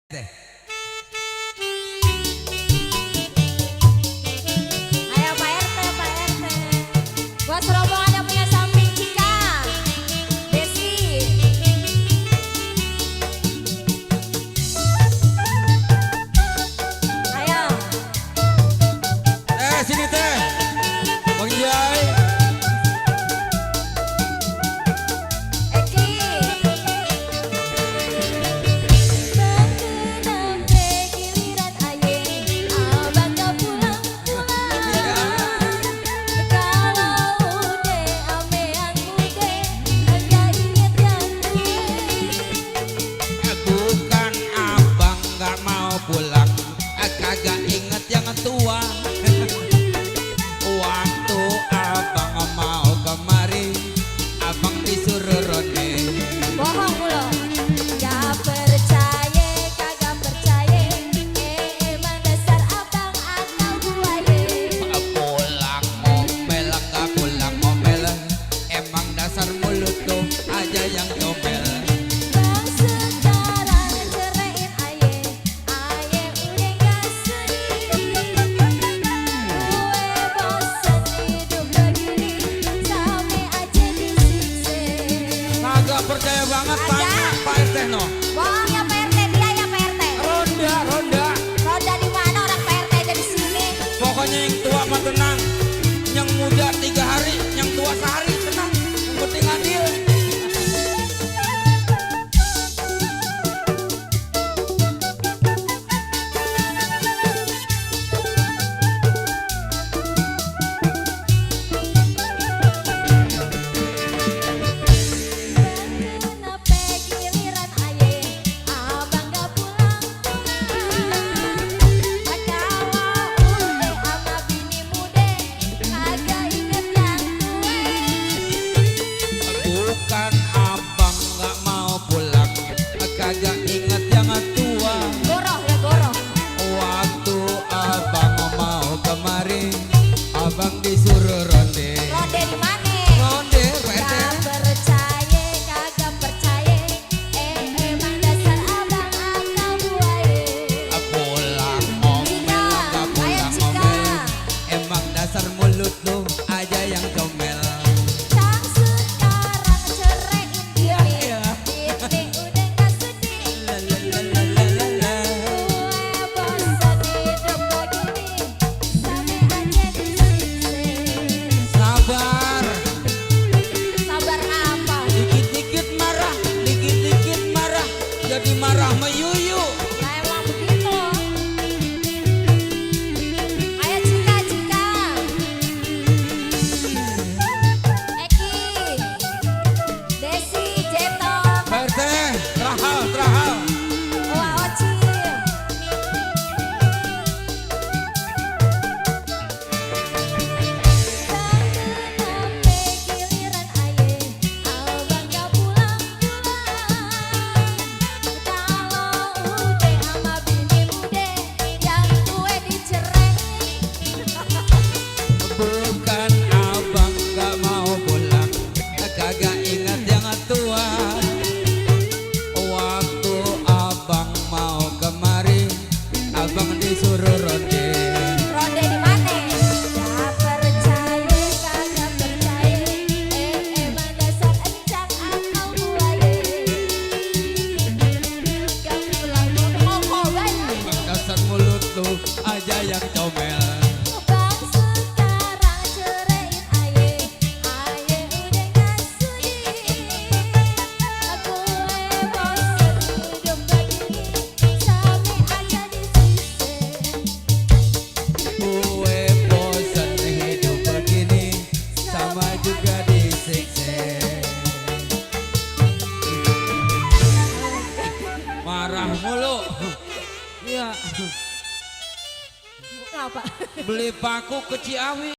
Ayo Pak RT, Pak RT. Buat rombongan yang punya samping Cika, Desi. Ayo. Sini teh, Bang Jai. Eki. Mengenampe giliran aye, abang gak pulang-pulang. Kalau ude amean mude, agak inget yang Bukan abang gak mau pulang, kagak inget yang tua. Waktu abang mau kemari, abang disuruh ronde. bohong mulu. Gak percaya, kagak percaya. Emang dasar abang akal buaya. Pulang ngomel, gak pulang ngomel. Emang dasar mulut tuh aja yang comel. Bang sekarang ceraiin aye, aye udah gak sedih. Gue bosen hidup begini, sampai aja disiksa. Kagak percaya banget tanya Pak RT no. Bohong ya Pak RT, dia ya Pak RT. Ronda, ronda. Roda di mana orang Pak RT aja di sini. Pokoknya yang tua mah tenang, yang muda 3 hari, yang tua sehari tenang. Yang penting adil. Kenapa giliran aye, abang gak pulang-pulang. Kalau ude ama bini mude, kagak inget yang Bukan abang gak mau pulang, kagak inget yang tua. goroh ya goroh. Waktu abang mau kemari, abang disuruh ronde. Ronde di mana? Ronde, Pak RT. Gak percaya, kagak percaya. Emang dasar abang akal buaya. Pulang ngomel, gak pulang ngomel. Emang dasar mulut lu aja yang comel. Sang sekarang ceraiin Iya, diri, iya. bini udah gak sedih. Lalalalalalala. Gue bosan hidup begini, sampai aja disiksa. Sabar, Sabar apa? dikit-dikit marah, jadi marah meyuyu. Nah emang begitu. Ayo Cika, Cika. Eki, Desi, Jeto, Pak RT, terahal. Wah Oci. Kenapa giliran aye, abang gak pulang-pulang. Kalau ude ama bini mude, yang tua dicerai. Bukan abang gak mau pulang, kagak ingat yang tua. Waktu abang mau kemari, abang disuruh ronde. Ronde di mana? Gak percaya, kagak percaya. Emang dasar encang akal buaya. Gak pulang ngomong gaya. Emang dasar mulut tuh aja yang comel. Bang sekarang ceraiin aye, aye udah gak sudi. Gue bosen hidup begini, sampai aja disiksa. Gue bosan hidup begini, sama juga disiksa. Marah mulu. Iya, Ngapa? beli paku ke Ciawi.